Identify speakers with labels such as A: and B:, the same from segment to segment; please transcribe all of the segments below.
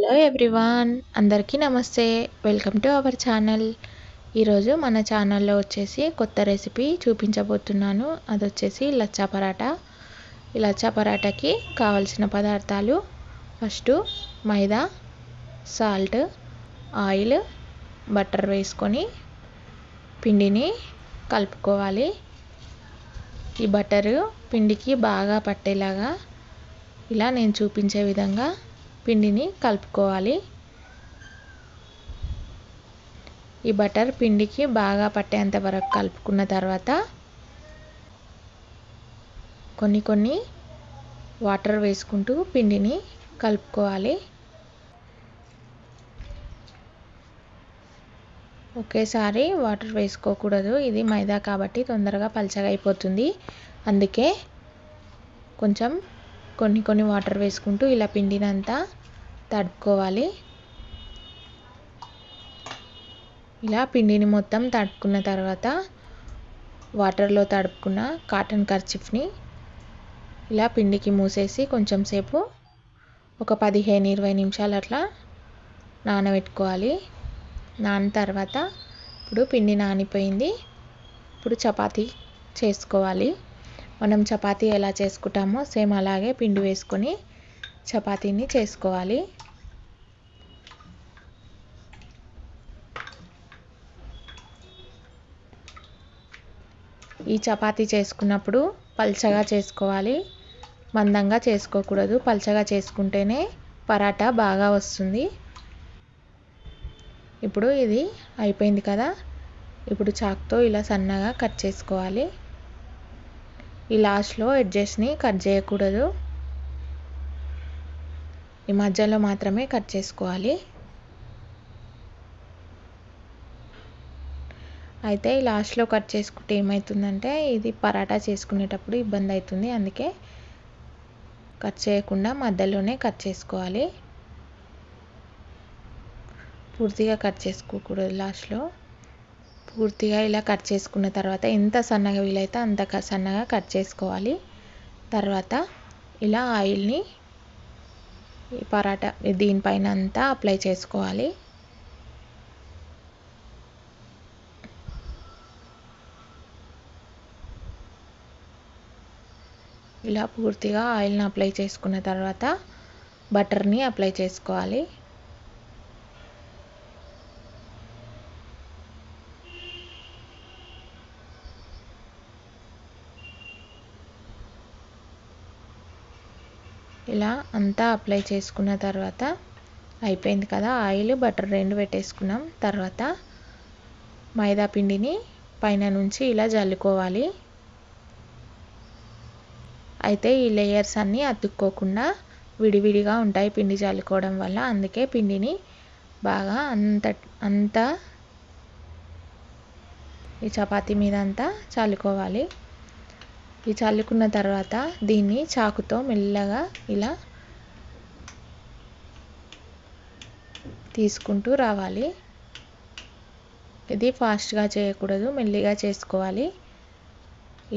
A: Hello everyone, అందరికీ నమస్తే. Welcome to our channel. ఈరోజు మన ఛానల్లో వచ్చేసి కొత్త రెసిపీ చూపించబోతున్నాను. అది వచ్చేసి లచ్చా పరాటా. ఈ లచ్చా పరాటాకి కావలసిన పదార్థాలు: ఫస్ట్ మైదా, సాల్ట్, ఆయిల్, బటర్ వేసుకొని పిండిని కలుపుకోవాలి. ఈ బటరు పిండికి బాగా పట్టేలాగా ఇలా నేను చూపించే విధంగా పిండిని కలుపుకోవాలి. ఈ బటర్ పిండికి బాగా పట్టేంత వరకు కలుపుకున్న తర్వాత కొన్ని వాటర్ వేసుకుంటూ పిండిని కలుపుకోవాలి. ఒకేసారి వాటర్ వేసుకోకూడదు, ఇది మైదా కాబట్టి తొందరగా పలచగా అయిపోతుంది. అందుకే కొంచెం కొన్ని వాటర్ వేసుకుంటూ ఇలా పిండినంతా తడుపుకోవాలి. ఇలా పిండిని మొత్తం తడుపుకున్న తర్వాత వాటర్లో తడుపుకున్న కాటన్ కర్చీఫ్ని ఇలా పిండికి మూసేసి కొంచెం సేపు ఒక 15-20 నిమిషాలు అట్లా నానబెట్టుకోవాలి. నానిన తర్వాత ఇప్పుడు పిండి నానిపోయింది. ఇప్పుడు చపాతీ చేసుకోవాలి. మనం చపాతీ ఎలా చేసుకుంటామో సేమ్ అలాగే పిండి వేసుకొని చపాతీని చేసుకోవాలి. ఈ చపాతీ చేసుకున్నప్పుడు పల్చగా చేసుకోవాలి, మందంగా చేసుకోకూడదు. పల్చగా చేసుకుంటేనే పరాటా బాగా వస్తుంది. ఇప్పుడు ఇది అయిపోయింది కదా, ఇప్పుడు చాక్తో ఇలా సన్నగా కట్ చేసుకోవాలి. ఈ లాస్ట్లో ఎడ్జెస్ని కట్ చేయకూడదు, ఈ మధ్యలో మాత్రమే కట్ చేసుకోవాలి. అయితే ఈ లాస్ట్లో కట్ చేసుకుంటే ఏమవుతుందంటే ఇది పరాటా చేసుకునేటప్పుడు ఇబ్బంది అవుతుంది. అందుకే కట్ చేయకుండా మధ్యలోనే కట్ చేసుకోవాలి. పూర్తిగా కట్ చేసుకోకూడదు. లాస్ట్లో పూర్తిగా ఇలా కట్ చేసుకున్న తర్వాత ఎంత సన్నగా వీలైతే అంత సన్నగా కట్ చేసుకోవాలి. తర్వాత ఇలా ఆయిల్ని ఈ పరాటా దీనిపైన అంతా అప్లై చేసుకోవాలి. ఇలా పూర్తిగా ఆయిల్ని అప్లై చేసుకున్న తర్వాత బటర్ని అప్లై చేసుకోవాలి. ఇలా అంతా అప్లై చేసుకున్న తర్వాత అయిపోయింది కదా, ఆయిల్ బటర్ రెండు పెట్టేసుకున్నాం. తర్వాత మైదా పిండిని పైన నుంచి ఇలా జల్లుకోవాలి. అయితే ఈ లేయర్స్ అన్నీ అతుక్కోకుండా విడివిడిగా ఉంటాయి పిండి జల్లుకోవడం వల్ల. అందుకే పిండిని బాగా అంతా ఈ చపాతీ మీద అంతా చల్లుకోవాలి. ఈ చల్లుకున్న తర్వాత దీన్ని చాకుతో మెల్లగా ఇలా తీసుకుంటూ రావాలి. ఇది ఫాస్ట్గా చేయకూడదు, మెల్లిగా చేసుకోవాలి.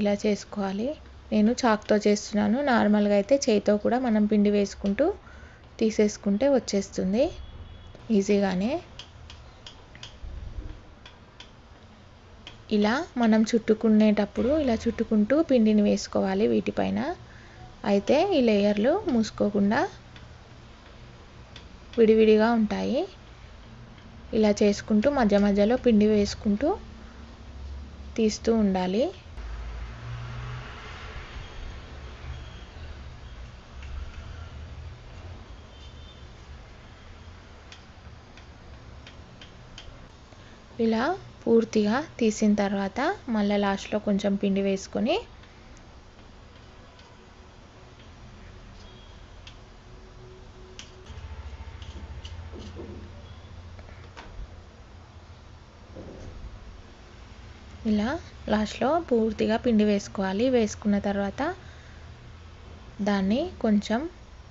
A: ఇలా చేసుకోవాలి. నేను చాకుతో చేస్తున్నాను. నార్మల్గా అయితే చేయితో కూడా మనం పిండి వేసుకుంటూ తీసేసుకుంటే వచ్చేస్తుంది ఈజీగానే. ఇలా మనం చుట్టుకునేటప్పుడు ఇలా చుట్టుకుంటూ పిండిని వేసుకోవాలి వీటిపైన. అయితే ఈ లేయర్లు మూసుకోకుండా విడివిడిగా ఉంటాయి. ఇలా చేసుకుంటూ మధ్య మధ్యలో పిండి వేసుకుంటూ తీస్తూ ఉండాలి. ఇలా పూర్తిగా తీసిన తర్వాత మళ్ళీ లాస్ట్లో కొంచెం పిండి వేసుకొని ఇలా లాస్ట్లో పూర్తిగా పిండి వేసుకోవాలి. వేసుకున్న తర్వాత దాన్ని కొంచెం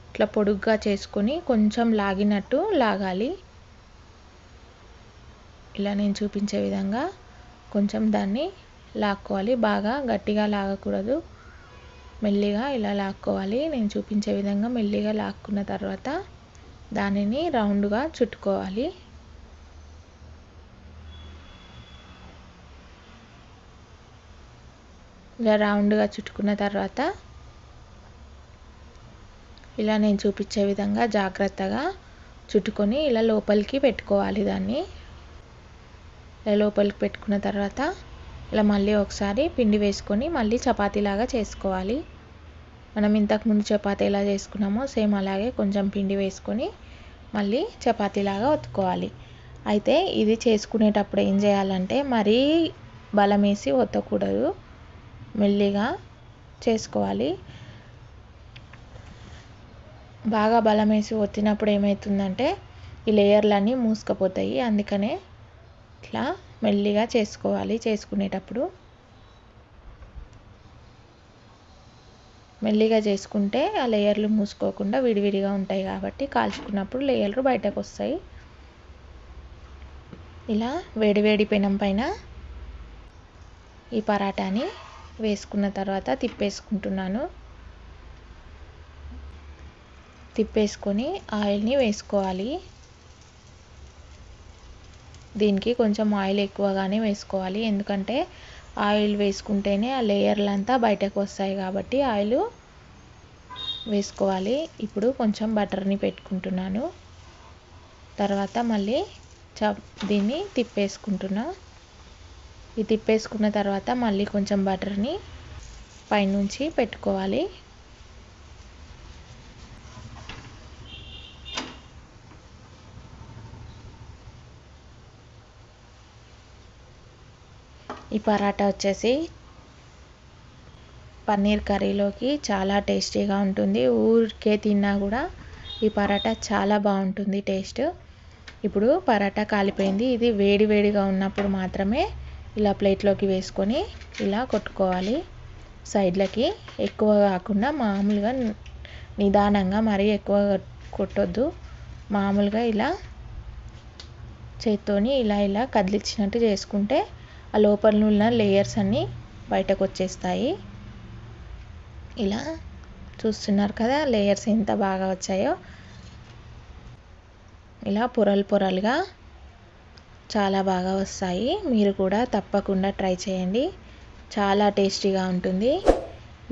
A: ఇట్లా పొడుగ్గా చేసుకొని కొంచెం లాగినట్టు లాగాలి. ఇలా నేను చూపించే విధంగా కొంచెం దాన్ని లాక్కోవాలి. బాగా గట్టిగా లాగకూడదు, మెల్లిగా ఇలా లాక్కోవాలి. నేను చూపించే విధంగా మెల్లిగా లాక్కున్న తర్వాత దానిని రౌండ్గా చుట్టుకోవాలి. ఇలా రౌండ్గా చుట్టుకున్న తర్వాత ఇలా నేను చూపించే విధంగా జాగ్రత్తగా చుట్టుకొని ఇలా లోపలికి పెట్టుకోవాలి. దాన్ని ఇలా లోపలికి పెట్టుకున్న తర్వాత ఇలా మళ్ళీ ఒకసారి పిండి వేసుకొని మళ్ళీ చపాతీలాగా చేసుకోవాలి. మనం ఇంతకుముందు చపాతీ ఎలా చేసుకున్నామో సేమ్ అలాగే కొంచెం పిండి వేసుకొని మళ్ళీ చపాతీలాగా ఒత్తుకోవాలి. అయితే ఇది చేసుకునేటప్పుడు ఏం చేయాలంటే మరీ బలం వేసి ఒత్తకూడదు, మెల్లిగా చేసుకోవాలి. బాగా బలం వేసి ఒత్తినప్పుడు ఏమవుతుందంటే ఈ లేయర్లన్నీ మూసుకుపోతాయి. అందుకనే ఇట్లా మెల్లిగా చేసుకోవాలి. చేసుకునేటప్పుడు మెల్లిగా చేసుకుంటే ఆ లేయర్లు మూసుకోకుండా విడివిడిగా ఉంటాయి కాబట్టి కాల్చుకున్నప్పుడు లేయర్లు బయటకు వస్తాయి. ఇలా వేడివేడి పెనం పైన ఈ పరాటాని వేసుకున్న తర్వాత తిప్పేసుకుంటున్నాను. తిప్పేసుకొని ఆయిల్ని వేసుకోవాలి. దీనికి కొంచెం ఆయిల్ ఎక్కువగానే వేసుకోవాలి, ఎందుకంటే ఆయిల్ వేసుకుంటేనే ఆ లేయర్లంతా బయటకు వస్తాయి కాబట్టి ఆయిల్ వేసుకోవాలి. ఇప్పుడు కొంచెం బటర్ని పెట్టుకుంటున్నాను. తర్వాత మళ్ళీ దీన్ని తిప్పేసుకుంటున్నా. ఇది తిప్పేసుకున్న తర్వాత మళ్ళీ కొంచెం బటర్ని పైనుంచి పెట్టుకోవాలి. ఈ పరాటా వచ్చేసి పన్నీర్ కర్రీలోకి చాలా టేస్టీగా ఉంటుంది. ఊరికే తిన్నా కూడా ఈ పరాటా చాలా బాగుంటుంది టేస్ట్. ఇప్పుడు పరాటా కాలిపోయింది. ఇది వేడి వేడిగా ఉన్నప్పుడు మాత్రమే ఇలా ప్లేట్లోకి వేసుకొని ఇలా కొట్టుకోవాలి. సైడ్లకి ఎక్కువ కాకుండా మామూలుగా నిదానంగా, మరీ ఎక్కువ కొట్టొద్దు. మామూలుగా ఇలా చేత్తోని ఇలా ఇలా కదిలించినట్టు చేసుకుంటే ఆ లోపల ఉన్న లేయర్స్ అన్నీ బయటకు వచ్చేస్తాయి. ఇలా చూస్తున్నారు కదా లేయర్స్ ఎంత బాగా వచ్చాయో. ఇలా పొరలు పొరలుగా చాలా బాగా వస్తాయి. మీరు కూడా తప్పకుండా ట్రై చేయండి, చాలా టేస్టీగా ఉంటుంది.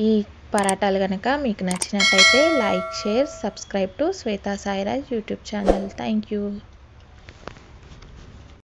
A: ఈ పరాటాలు కనుక మీకు నచ్చినట్టయితే like, share, subscribe to Shweta Sairaj YouTube channel. Thank you.